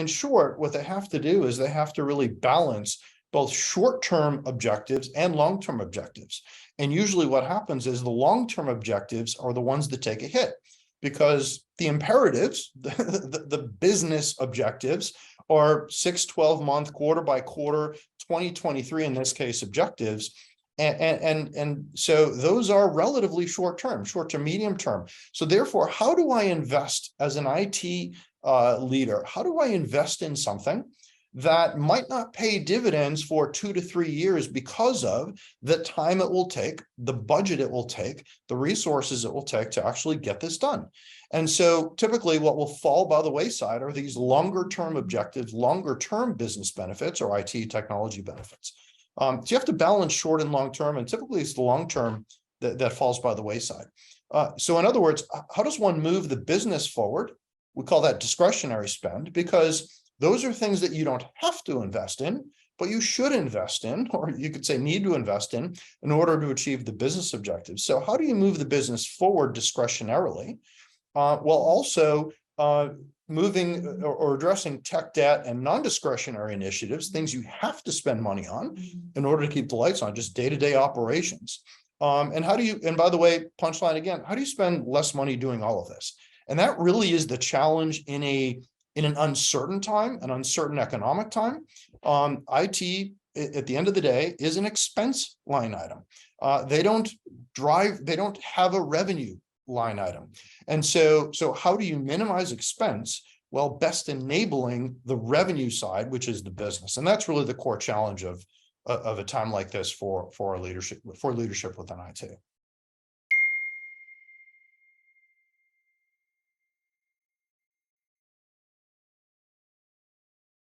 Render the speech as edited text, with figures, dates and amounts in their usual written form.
in short, what they have to do is they have to really balance both short-term objectives and long-term objectives. And usually what happens is the long-term objectives are the ones that take a hit, because the imperatives, the business objectives, are 6, 12-month, quarter by quarter, 2023 in this case objectives. And so those are relatively short-term, medium term. So therefore, how do I invest as an IT leader? How do I invest in something that might not pay dividends for 2 to 3 years because of the time it will take, the budget it will take, the resources it will take to actually get this done? And so typically what will fall by the wayside are these longer term objectives, longer term business benefits or IT technology benefits. So you have to balance short and long term, and typically it's the long term that falls by the wayside. So in other words, how does one move the business forward? We call that discretionary spend, because those are things that you don't have to invest in, but you should invest in, or you could say need to invest in order to achieve the business objectives. So how do you move the business forward discretionarily, while also moving or addressing tech debt and non-discretionary initiatives, things you have to spend money on in order to keep the lights on, just day-to-day operations? And how do you, and by the way, punchline again, how do you spend less money doing all of this? And that really is the challenge in an uncertain time, an uncertain economic time. IT, at the end of the day, is an expense line item. They don't have a revenue line item. And so how do you minimize expense while best enabling the revenue side, which is the business? And that's really the core challenge of a time like this for leadership within IT.